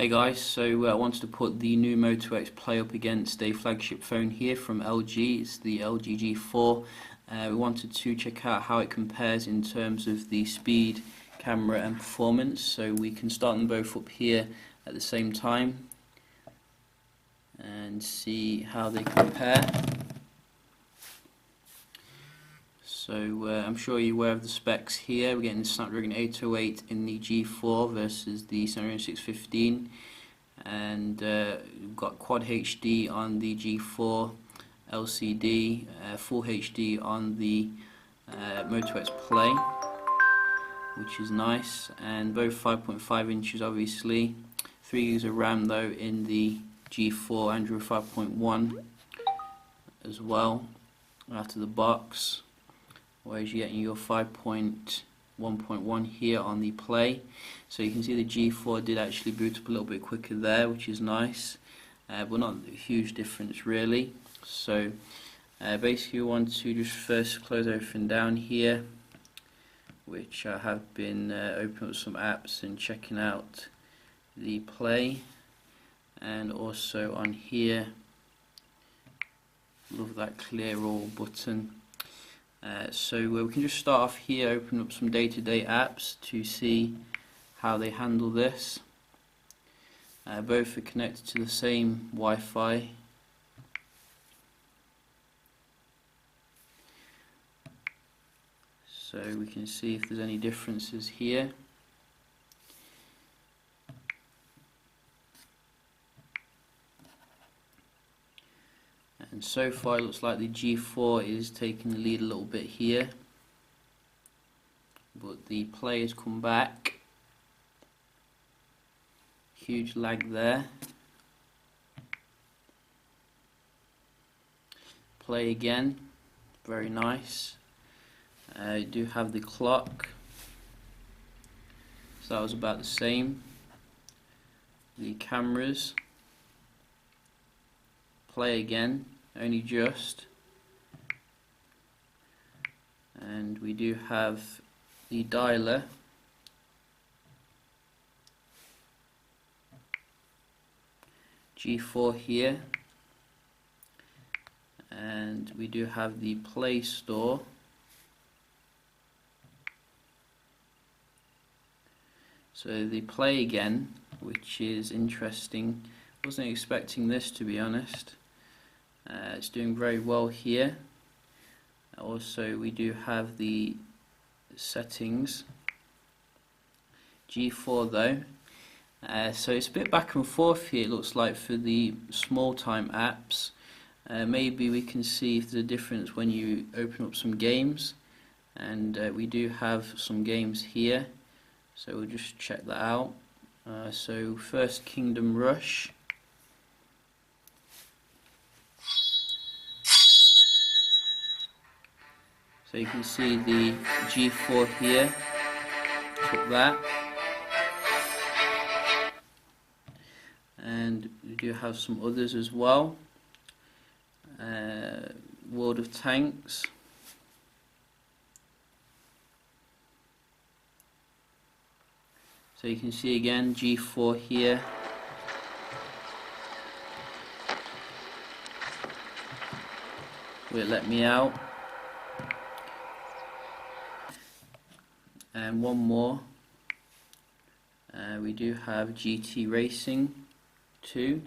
Hey guys, so I wanted to put the new Moto X Play up against a flagship phone here from LG. It's the LG G4. We wanted to check out how it compares in terms of the speed, camera and performance. So we can start them both up here at the same time and see how they compare. So I'm sure you're aware of the specs here. We're getting the Snapdragon 808 in the G4 versus the Snapdragon 615, and we've got Quad HD on the G4, LCD, Full HD on the Moto X Play, which is nice, and both 5.5 inches obviously. 3 GB of RAM though in the G4, Android 5.1 as well out of the box, whereas you're getting your 5.1.1 here on the Play. So you can see the G4 did actually boot up a little bit quicker there, which is nice, but not a huge difference really. So basically we want to just first close everything down here, which I have been opening up some apps and checking out the Play, and also on here, love that clear all button. So we can just start off here, open up some day-to-day apps to see how they handle this. Both are connected to the same Wi-Fi. So we can see if there's any differences here. And so far it looks like the G4 is taking the lead a little bit here, but the Play has come back. Huge lag there. Play again, very nice. You do have the clock, so that was about the same. The cameras, Play again, only just, and we do have the dialer, G4 here, and we do have the Play Store. So the Play again, which is interesting. Wasn't expecting this, to be honest. It's doing very well here. Also we do have the settings, G4 though, so it's a bit back and forth here, it looks like, for the small time apps. Maybe we can see if there's a difference when you open up some games, and we do have some games here, so we'll just check that out. So first, Kingdom Rush. So you can see the G4 here took that, and we do have some others as well. World of Tanks, so you can see again G4 here. Will it let me out? And one more, we do have GT Racing 2.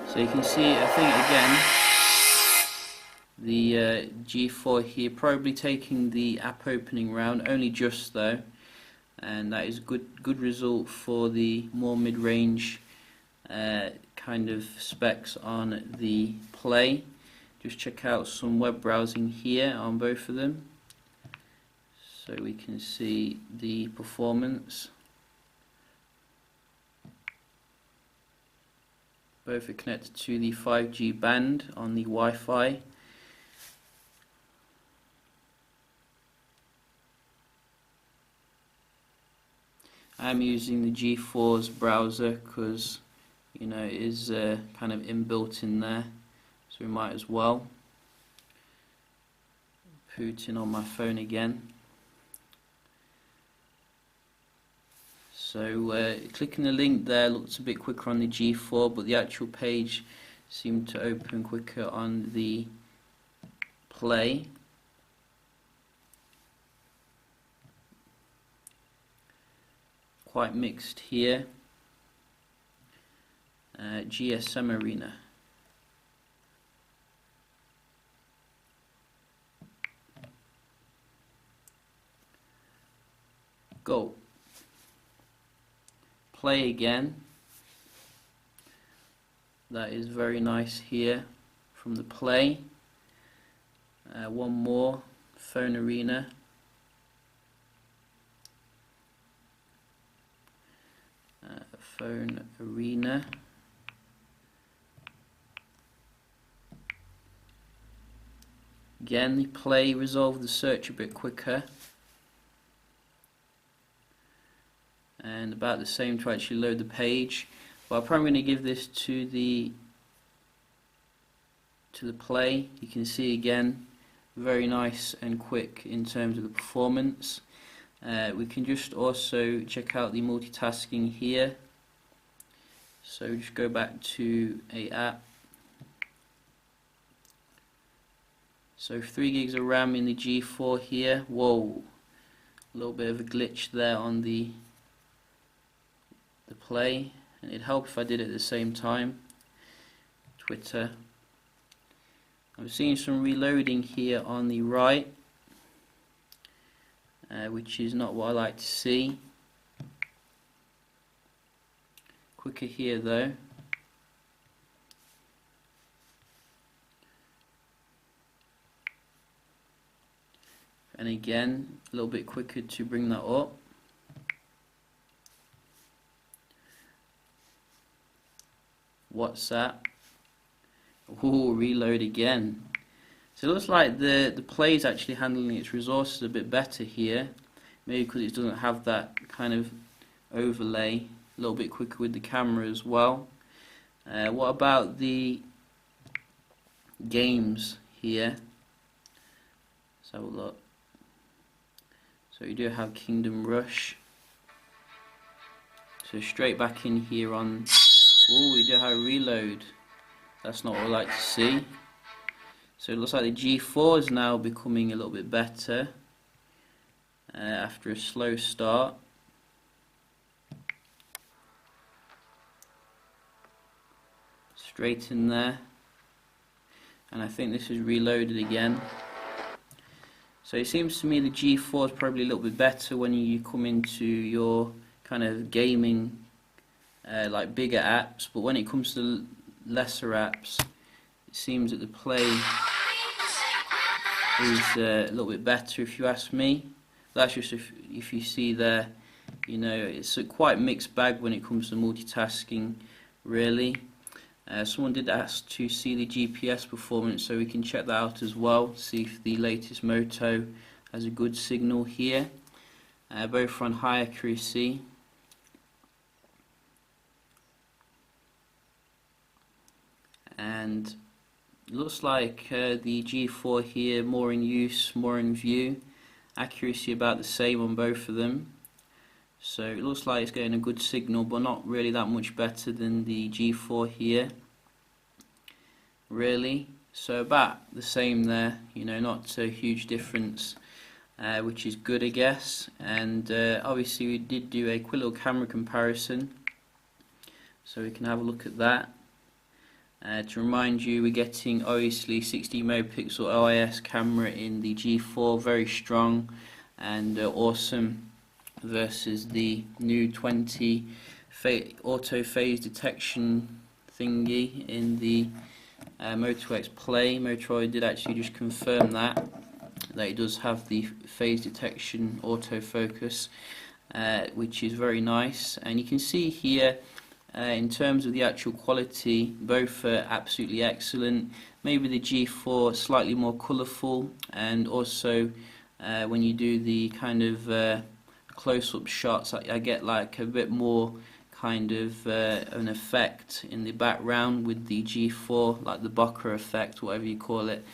So you can see, I think again, the G4 here probably taking the app opening round, only just though, and that is good result for the more mid-range kind of specs on the Play. Just check out some web browsing here on both of them, so we can see the performance. Both are connected to the 5G band on the Wi-Fi. I'm using the G4's browser because, you know, it is kind of inbuilt in there, so we might as well. Putin on my phone again. So clicking the link there looks a bit quicker on the G4, but the actual page seemed to open quicker on the Play. Quite mixed here. GSM Arena. Go. Play again. That is very nice here from the Play. One more, Phone Arena. Phone Arena. Again, the Play resolved the search a bit quicker. And about the same to actually load the page. But I'm probably going to give this to the Play. You can see again, very nice and quick in terms of the performance. We can just also check out the multitasking here. So just go back to a app. So 3 gigs of RAM in the G4 here. Whoa, a little bit of a glitch there on the Play, and it'd help if I did it at the same time. Twitter. I'm seeing some reloading here on the right, which is not what I like to see. Quicker here though. And again, a little bit quicker to bring that up. WhatsApp. Ooh, reload again. So it looks like the Play is actually handling its resources a bit better here. Maybe because it doesn't have that kind of overlay. A little bit quicker with the camera as well. What about the games here? Let's have a look. So you do have Kingdom Rush. So straight back in here on. Oh, we do have a reload. That's not what I like to see. So it looks like the G4 is now becoming a little bit better after a slow start. Straight in there. And I think this is reloaded again. So it seems to me the G4 is probably a little bit better when you come into your kind of gaming like bigger apps, but when it comes to lesser apps, it seems that the Play is a little bit better if you ask me. That's just if you see there, you know, it's a quite mixed bag when it comes to multitasking, really. Someone did ask to see the GPS performance, so we can check that out as well, see if the latest Moto has a good signal here. Both on high accuracy. And it looks like the G4 here more in use, more in view. Accuracy about the same on both of them. So it looks like it's getting a good signal, but not really that much better than the G4 here. Really. So about the same there, you know, not a huge difference, which is good, I guess. And obviously we did do a quick little camera comparison. So we can have a look at that. To remind you, we're getting obviously 60 megapixel OIS camera in the G4, very strong and awesome, versus the new 20 auto phase detection thingy in the Moto X Play. Motorola did actually just confirm that it does have the phase detection autofocus, which is very nice. And you can see here, in terms of the actual quality, both are absolutely excellent. Maybe the G4 slightly more colourful, and also when you do the kind of close-up shots, I get like a bit more kind of an effect in the background with the G4, like the bokeh effect, whatever you call it.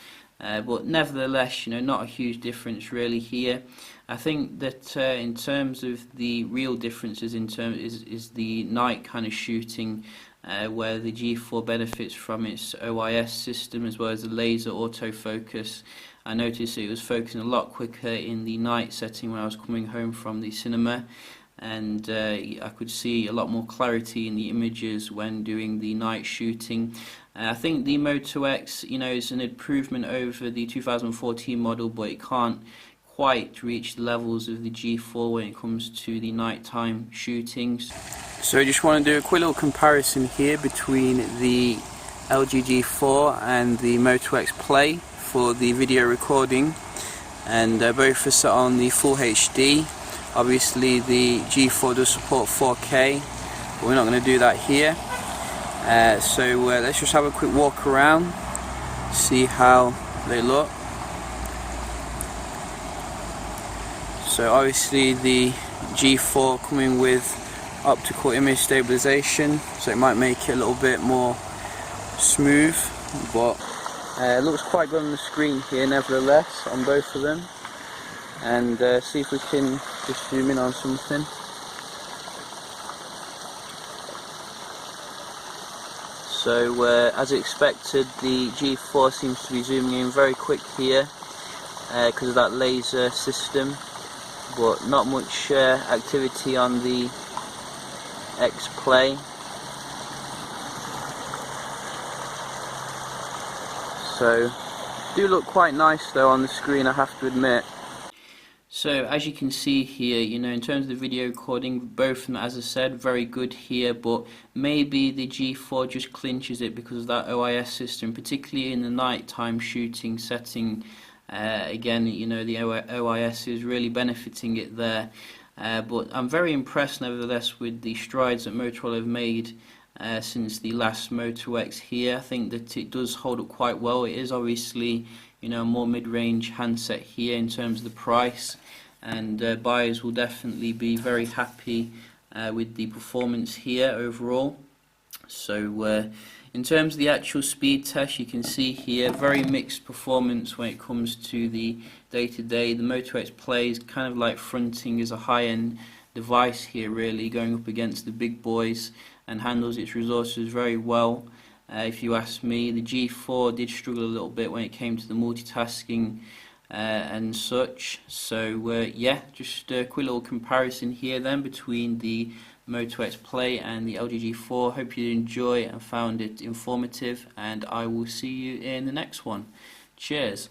but nevertheless, not a huge difference really here. I think that in terms of the real differences is the night kind of shooting, where the G4 benefits from its OIS system as well as the laser autofocus. I noticed it was focusing a lot quicker in the night setting when I was coming home from the cinema, and I could see a lot more clarity in the images when doing the night shooting. I think the Moto X, is an improvement over the 2014 model, but it can't quite reach the levels of the G4 when it comes to the nighttime shootings. So I just want to do a quick little comparison here between the LG G4 and the Moto X Play for the video recording, and both are set on the full HD. Obviously the G4 does support 4K, but we're not going to do that here. So let's just have a quick walk around, see how they look. So obviously the G4 coming with optical image stabilization, so it might make it a little bit more smooth, but it looks quite good on the screen here nevertheless on both of them. And see if we can just zoom in on something. So as expected, the G4 seems to be zooming in very quick here because of that laser system, but not much activity on the X Play. So do look quite nice though on the screen, I have to admit. So as you can see here, in terms of the video recording, both of them, as I said, very good here, but maybe the G4 just clinches it because of that OIS system, particularly in the nighttime shooting setting. Again, the OIS is really benefiting it there. But I'm very impressed nevertheless with the strides that Motorola have made since the last Moto X here. I think that it does hold up quite well. It is obviously a more mid-range handset here in terms of the price, and buyers will definitely be very happy with the performance here overall. So in terms of the actual speed test, you can see here very mixed performance when it comes to the day-to-day. The Moto X Play is kind of like fronting as a high-end device here, really going up against the big boys, and handles its resources very well. If you ask me, the G4 did struggle a little bit when it came to the multitasking and such. So yeah, just a quick little comparison here then between the Moto X Play and the LG G4. Hope you enjoy and found it informative, and I will see you in the next one. Cheers.